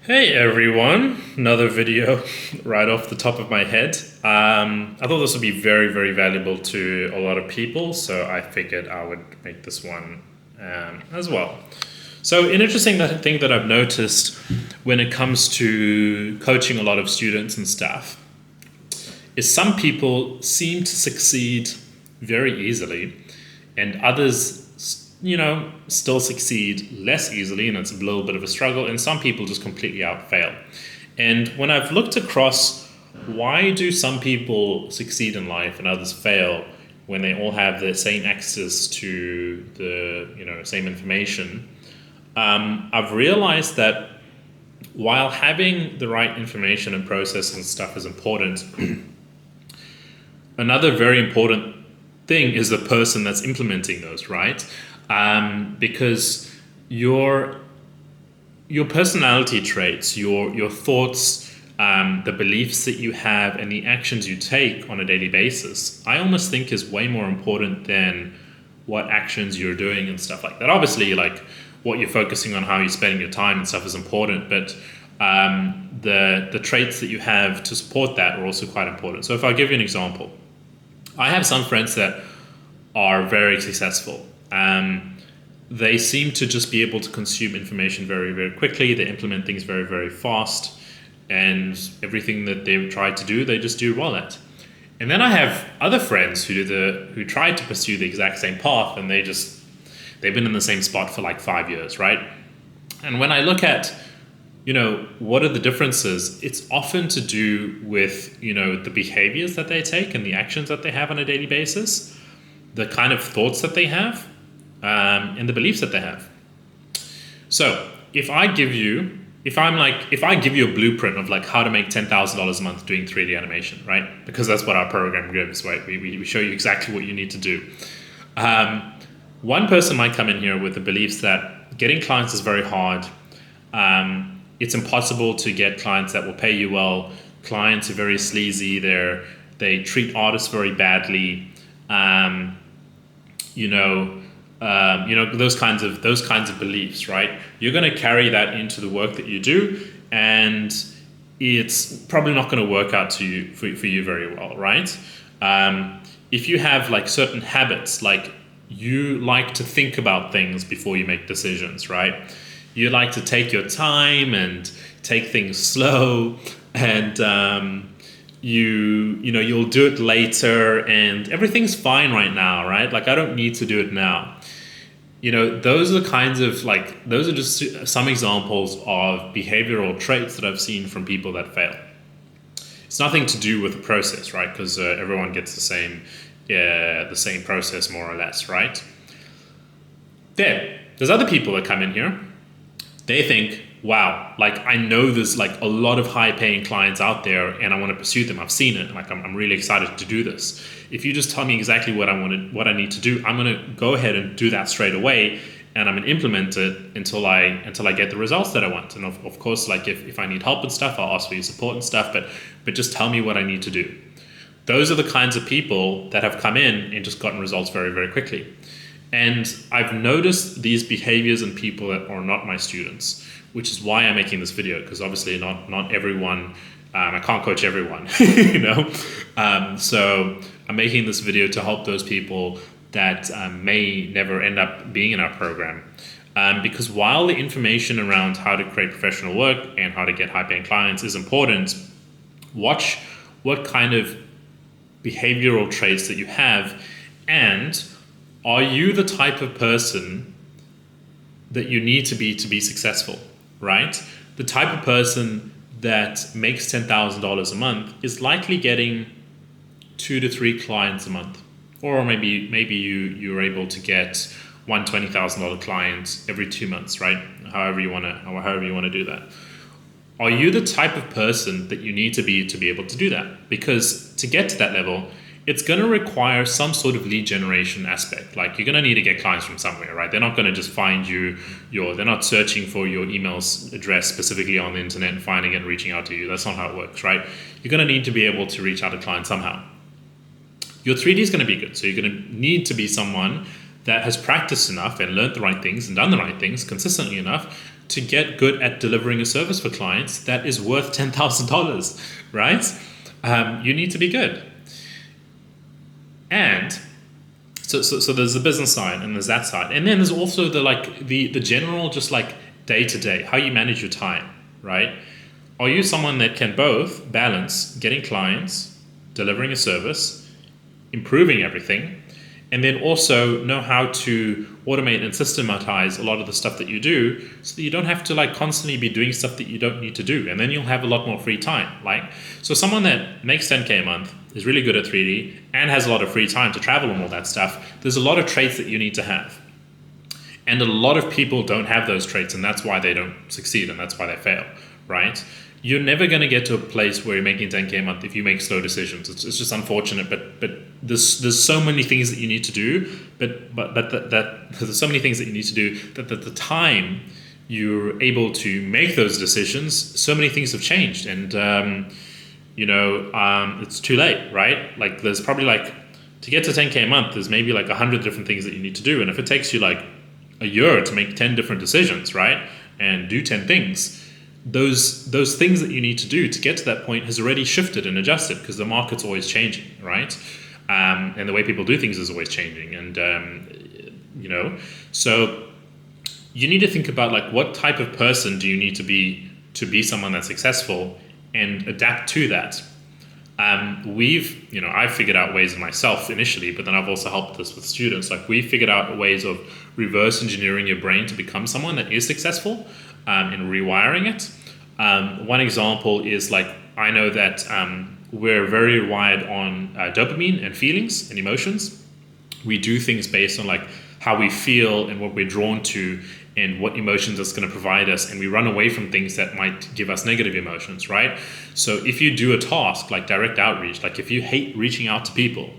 Hey everyone, another video right off the top of my head. I thought this would be very, very valuable to a lot of people, so I figured I would make this one as well. So an interesting thing that I've noticed when it comes to coaching a lot of students and staff is some people seem to succeed very easily and others still succeed less easily, and it's a little bit of a struggle, and some people just completely out fail. And when I've looked across, why do some people succeed in life and others fail when they all have the same access to the same information? I've realized that while having the right information and process and stuff is important, another very important thing is the person that's implementing those, right? Because your personality traits, your thoughts, the beliefs that you have, and the actions you take on a daily basis, I almost think is way more important than what actions you're doing and stuff like that. Obviously, like what you're focusing on, how you're spending your time and stuff is important, but the traits that you have to support that are also quite important. So if I give you an example, I have some friends that are very successful. They seem to just be able to consume information very, very quickly. They implement things very, very fast, and everything that they've tried to do, they just do well at. And then I have other friends who tried to pursue the exact same path, and they've been in the same spot for like 5 years, right? And when I look at what are the differences, it's often to do with the behaviors that they take and the actions that they have on a daily basis, the kind of thoughts that they have, and the beliefs that they have. So if I give you a blueprint of like how to make $10,000 a month doing 3D animation, right? Because that's what our program gives, right? We show you exactly what you need to do. One person might come in here with the beliefs that getting clients is very hard. It's impossible to get clients that will pay you well. Clients are very sleazy. They treat artists very badly. Those kinds of beliefs, right? You're going to carry that into the work that you do, and it's probably not going to work out for you very well, right? If you have like certain habits, like you like to think about things before you make decisions, right? You like to take your time and take things slow, and you'll do it later, and everything's fine right now, right? Like I don't need to do it now. Those are just some examples of behavioral traits that I've seen from people that fail. It's nothing to do with the process, right? Because everyone gets the same process more or less, right? There's other people that come in here. They think, wow, like I know there's like a lot of high paying clients out there and I want to pursue them. I've seen it. Like I'm really excited to do this. If you just tell me exactly what I need to do, I'm going to go ahead and do that straight away, and I'm going to implement it until I get the results that I want. And of course, like if I need help and stuff, I'll ask for your support and stuff, but just tell me what I need to do. Those are the kinds of people that have come in and just gotten results very, very quickly. And I've noticed these behaviors in people that are not my students, which is why I'm making this video, because obviously not everyone, I can't coach everyone, So I'm making this video to help those people that may never end up being in our program. Because while the information around how to create professional work and how to get high-paying clients is important, watch what kind of behavioral traits that you have, and are you the type of person that you need to be successful, right? The type of person that makes $10,000 a month is likely getting 2 to 3 clients a month, or maybe you're able to get one $20,000 client every 2 months, right? However you want to do that. Are you the type of person that you need to be able to do that? Because to get to that level, it's going to require some sort of lead generation aspect. Like you're going to need to get clients from somewhere, right? They're not going to just find you. They're not searching for your email address specifically on the internet and finding it and reaching out to you. That's not how it works, right? You're going to need to be able to reach out to clients somehow. Your 3D is going to be good. So you're going to need to be someone that has practiced enough and learned the right things and done the right things consistently enough to get good at delivering a service for clients that is worth $10,000, right? You need to be good. And so there's the business side and there's that side. And then there's also the general, just like day to day, how you manage your time, right? Are you someone that can both balance getting clients, delivering a service, improving everything, and then also know how to automate and systematize a lot of the stuff that you do so that you don't have to like constantly be doing stuff that you don't need to do, and then you'll have a lot more free time. Like, so someone that makes 10K a month, is really good at 3D, and has a lot of free time to travel and all that stuff, there's a lot of traits that you need to have. And a lot of people don't have those traits, and that's why they don't succeed, and that's why they fail, right? You're never going to get to a place where you're making 10K a month if you make slow decisions. It's just unfortunate, but there's so many things that you need to do, but there's so many things that you need to do that at the time you're able to make those decisions, so many things have changed, and it's too late, right? Like, there's probably like, to get to 10K a month, there's maybe like 100 different things that you need to do, and if it takes you like a year to make 10 different decisions, right, and do 10 things, those things that you need to do to get to that point has already shifted and adjusted, because the market's always changing, right? And the way people do things is always changing, and so you need to think about like, what type of person do you need to be someone that's successful, and adapt to that. I figured out ways myself initially, but then I've also helped this with students. Like, we figured out ways of reverse engineering your brain to become someone that is successful, and rewiring it. One example is, like, I know that we're very wired on dopamine and feelings and emotions. We do things based on like how we feel and what we're drawn to and what emotions it's going to provide us, and we run away from things that might give us negative emotions, right? So if you do a task like direct outreach, like if you hate reaching out to people,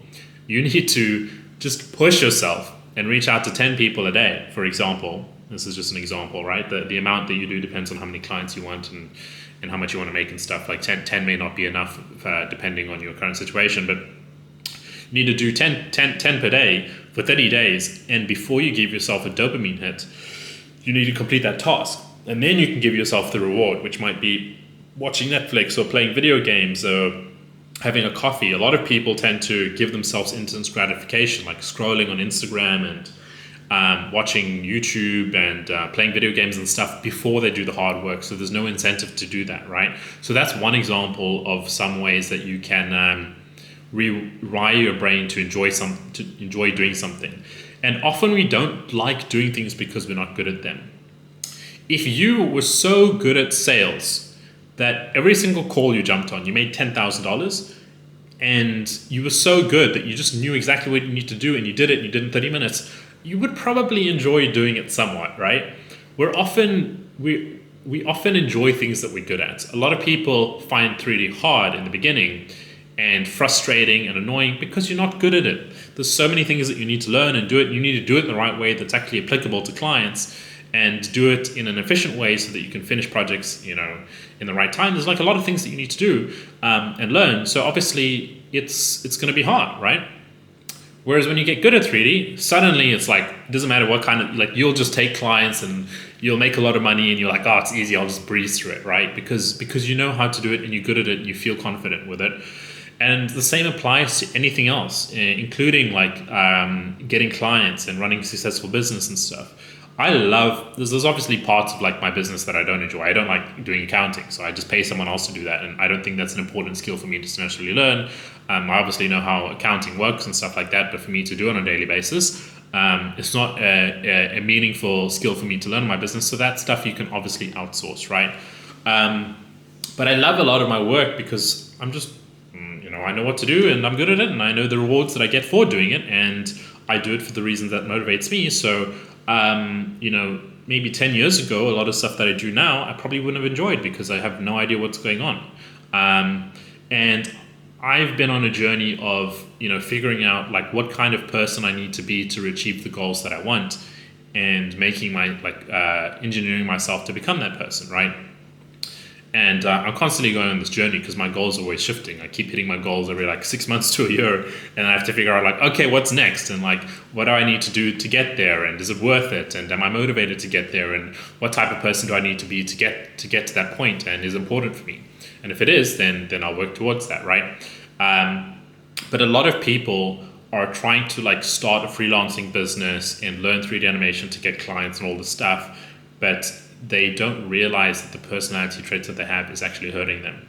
you need to just push yourself and reach out to 10 people a day, for example. This is just an example, right? The amount that you do depends on how many clients you want and how much you want to make and stuff. Like 10 may not be enough depending on your current situation, but you need to do 10 per day for 30 days. And before you give yourself a dopamine hit, you need to complete that task. And then you can give yourself the reward, which might be watching Netflix or playing video games or having a coffee. A lot of people tend to give themselves instant gratification, like scrolling on Instagram and watching YouTube and playing video games and stuff before they do the hard work. So there's no incentive to do that, right? So that's one example of some ways that you can rewire your brain to enjoy doing something. And often we don't like doing things because we're not good at them. If you were so good at sales that every single call you jumped on, you made $10,000, and you were so good that you just knew exactly what you need to do, and you did it, and you did it in 30 minutes, you would probably enjoy doing it somewhat, right? We often enjoy things that we're good at. A lot of people find 3D hard in the beginning and frustrating and annoying because you're not good at it. There's so many things that you need to learn and do it. You need to do it in the right way that's actually applicable to clients, and do it in an efficient way so that you can finish projects, in the right time. There's like a lot of things that you need to do and learn. So obviously it's going to be hard, right? Whereas when you get good at 3D, suddenly it's like, it doesn't matter what kind of, like, you'll just take clients and you'll make a lot of money and you're like, oh, it's easy, I'll just breeze through it, right? Because you know how to do it and you're good at it and you feel confident with it. And the same applies to anything else, including like getting clients and running successful business and stuff. There's obviously parts of like my business that I don't enjoy. I don't like doing accounting, so I just pay someone else to do that. And I don't think that's an important skill for me to necessarily learn. I obviously know how accounting works and stuff like that, but for me to do it on a daily basis, it's not a meaningful skill for me to learn in my business. So that stuff you can obviously outsource, right? But I love a lot of my work because I'm just, I know what to do and I'm good at it, and I know the rewards that I get for doing it, and I do it for the reasons that motivates me. So, maybe 10 years ago, a lot of stuff that I do now, I probably wouldn't have enjoyed because I have no idea what's going on. And I've been on a journey of, figuring out like what kind of person I need to be to achieve the goals that I want, and making engineering myself to become that person, right? And I'm constantly going on this journey because my goals are always shifting. I keep hitting my goals every like 6 months to a year, and I have to figure out like, okay, what's next, and like, what do I need to do to get there, and is it worth it, and am I motivated to get there, and what type of person do I need to be to get to that point, and is important for me. And if it is, then I'll work towards that, right? But a lot of people are trying to like start a freelancing business and learn 3D animation to get clients and all this stuff, but they don't realize that the personality traits that they have is actually hurting them.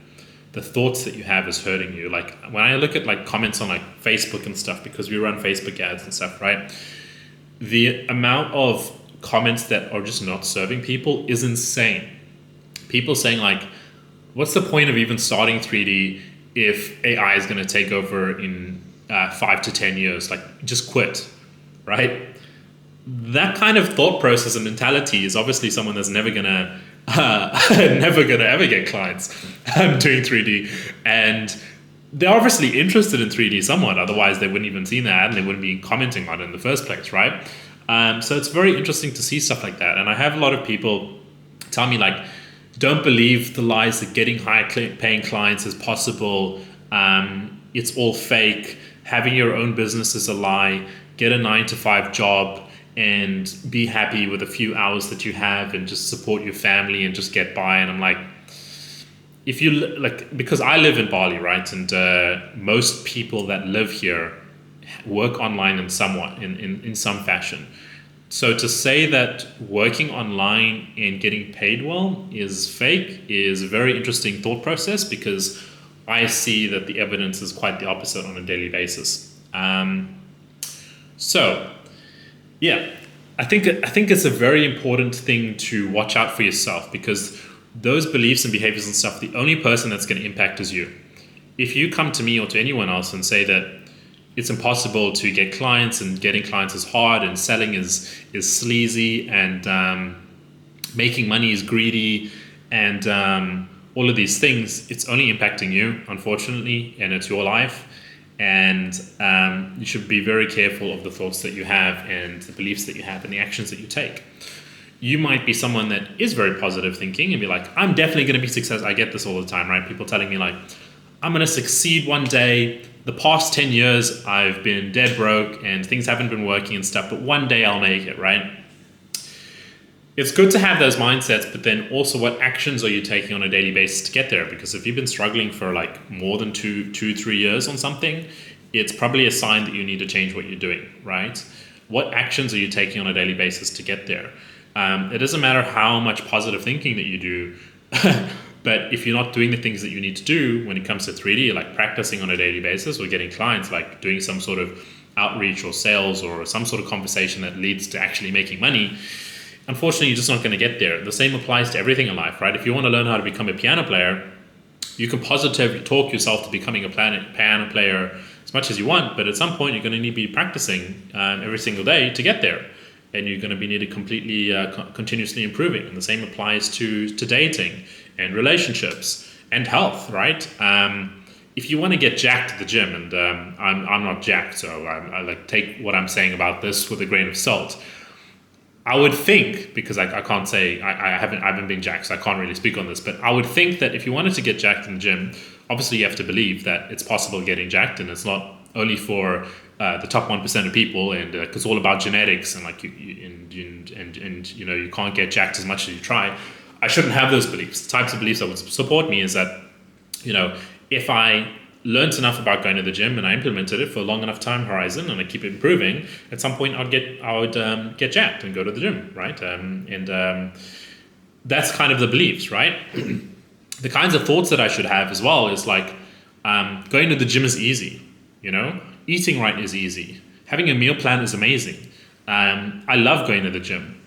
The thoughts that you have is hurting you. Like when I look at like comments on like Facebook and stuff, because we run Facebook ads and stuff, right? The amount of comments that are just not serving people is insane. People saying like, what's the point of even starting 3D if AI is going to take over in 5 to 10 years? Like, just quit, right? That kind of thought process and mentality is obviously someone that's never gonna ever get clients doing 3D, and they're obviously interested in 3D somewhat. Otherwise, they wouldn't even see that and they wouldn't be commenting on it in the first place, right? So it's very interesting to see stuff like that. And I have a lot of people tell me like, don't believe the lies that getting high paying clients is possible. It's all fake. Having your own business is a lie. Get a 9-to-5 job and be happy with a few hours that you have and just support your family and just get by. And I'm like, if you like, because I live in Bali, right? And most people that live here work online in some fashion. So to say that working online and getting paid well is fake is a very interesting thought process, because I see that the evidence is quite the opposite on a daily basis. So yeah, I think it's a very important thing to watch out for yourself, because those beliefs and behaviors and stuff, the only person that's going to impact is you. If you come to me or to anyone else and say that it's impossible to get clients and getting clients is hard and selling is sleazy and making money is greedy and all of these things, it's only impacting you, unfortunately, and it's your life. And you should be very careful of the thoughts that you have and the beliefs that you have and the actions that you take. You might be someone that is very positive thinking and be like, I'm definitely going to be successful. I get this all the time, right? People telling me like, I'm going to succeed one day. The past 10 years, I've been dead broke and things haven't been working and stuff, but one day I'll make it, right? It's good to have those mindsets, but then also what actions are you taking on a daily basis to get there? Because if you've been struggling for like more than 3 years on something, it's probably a sign that you need to change what you're doing, right? What actions are you taking on a daily basis to get there? It doesn't matter how much positive thinking that you do, but if you're not doing the things that you need to do when it comes to 3D, like practicing on a daily basis or getting clients, like doing some sort of outreach or sales or some sort of conversation that leads to actually making money, unfortunately, you're just not going to get there. The same applies to everything in life, right? If you want to learn how to become a piano player, you can positively talk yourself to becoming a piano player as much as you want, but at some point, you're going to need to be practicing every single day to get there. And you're going to be needed completely, continuously improving. And the same applies to dating and relationships and health, right? If you want to get jacked at the gym, and I'm not jacked, so I like take what I'm saying about this with a grain of salt. I would think, because I can't say I haven't been jacked, so I can't really speak on this, but I would think that if you wanted to get jacked in the gym, obviously you have to believe that it's possible getting jacked, and it's not only for the top 1% of people, and it's all about genetics, and like you know, you can't get jacked as much as you try. I shouldn't have those beliefs. The types of beliefs that would support me is that, you know, if I learned enough about going to the gym and I implemented it for a long enough time horizon and I keep improving, at some point I would get jacked and go to the gym, right? That's kind of the beliefs, right? The kinds of thoughts that I should have as well is like, going to the gym is easy, you know? Eating right is easy. Having a meal plan is amazing. I love going to the gym.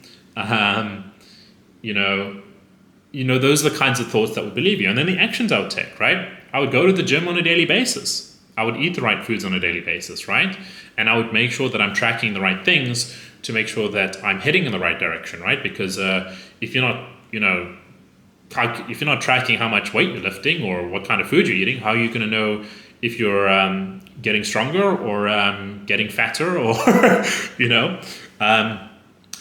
You know, those are the kinds of thoughts that would believe you. And then the actions I would take, right? I would go to the gym on a daily basis. I would eat the right foods on a daily basis, right? And I would make sure that I'm tracking the right things to make sure that I'm heading in the right direction, right? Because if you're not, you know, if you're not tracking how much weight you're lifting or what kind of food you're eating, how are you going to know if you're getting stronger or getting fatter or, you know?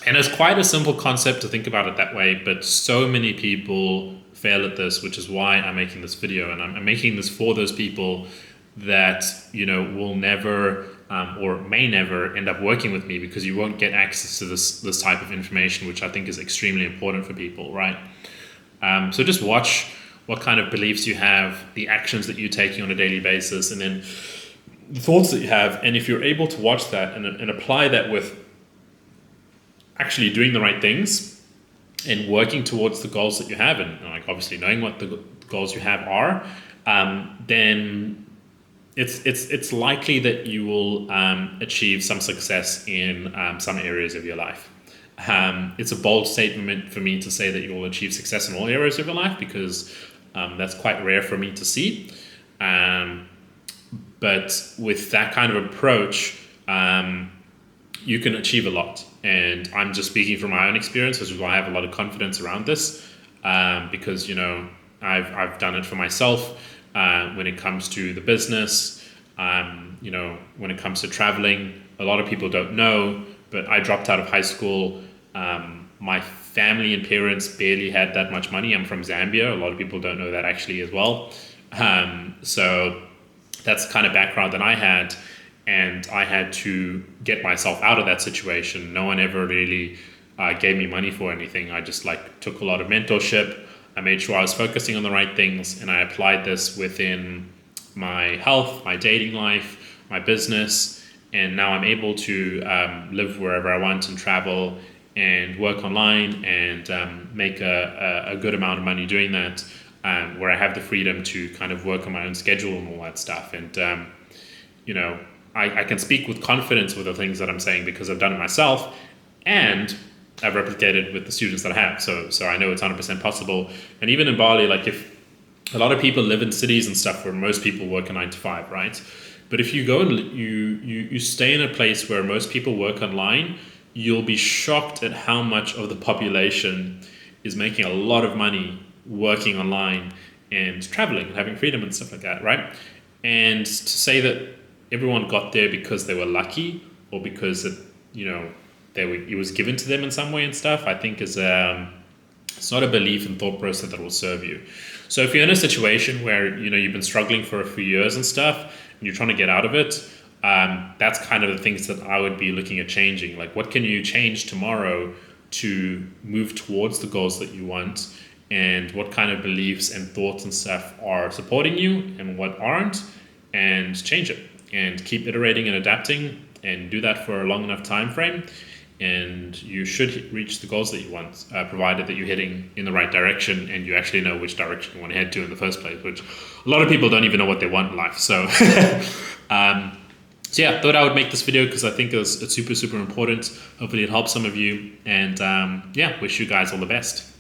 And it's quite a simple concept to think about it that way, but so many people fail at this, which is why I'm making this video. And I'm making this for those people that, you know, will never or may never end up working with me, because you won't get access to this type of information, which I think is extremely important for people, right? So just watch what kind of beliefs you have, the actions that you're taking on a daily basis, and then the thoughts that you have. And if you're able to watch that and apply that with actually doing the right things and working towards the goals that you have, and like obviously knowing what the goals you have are, then it's likely that you will achieve some success in some areas of your life. It's a bold statement for me to say that you will achieve success in all areas of your life, because that's quite rare for me to see. But with that kind of approach, you can achieve a lot. And I'm just speaking from my own experience, which is why I have a lot of confidence around this, because, you know, I've done it for myself when it comes to the business, you know, when it comes to traveling. A lot of people don't know, but I dropped out of high school. My family and parents barely had that much money. I'm from Zambia. A lot of people don't know that actually as well. So that's the kind of background that I had. And I had to get myself out of that situation. No one ever really gave me money for anything. I just took a lot of mentorship. I made sure I was focusing on the right things, and I applied this within my health, my dating life, my business. And now I'm able to live wherever I want and travel and work online and make a good amount of money doing that, where I have the freedom to kind of work on my own schedule and all that stuff. And, you know, I can speak with confidence with the things that I'm saying because I've done it myself, and I've replicated with the students that I have. So I know it's 100% possible. And even in Bali, if a lot of people live in cities and stuff where most people work a 9 to 5, right? But if you go and you stay in a place where most people work online, you'll be shocked at how much of the population is making a lot of money working online and traveling and having freedom and stuff like that, right? And to say that everyone got there because they were lucky or because it, you know, it was given to them in some way and stuff, I think is it's not a belief and thought process that will serve you. So if you're in a situation where, you know, you've been struggling for a few years and stuff, and you're trying to get out of it, that's kind of the things that I would be looking at changing. Like, what can you change tomorrow to move towards the goals that you want, and what kind of beliefs and thoughts and stuff are supporting you and what aren't, and change it and keep iterating and adapting, and do that for a long enough time frame, and you should reach the goals that you want, provided that you're heading in the right direction and you actually know which direction you want to head to in the first place, which a lot of people don't even know what they want in life. So so yeah, thought I would make this video because I think it's super, super important. Hopefully it helps some of you, and yeah, wish you guys all the best.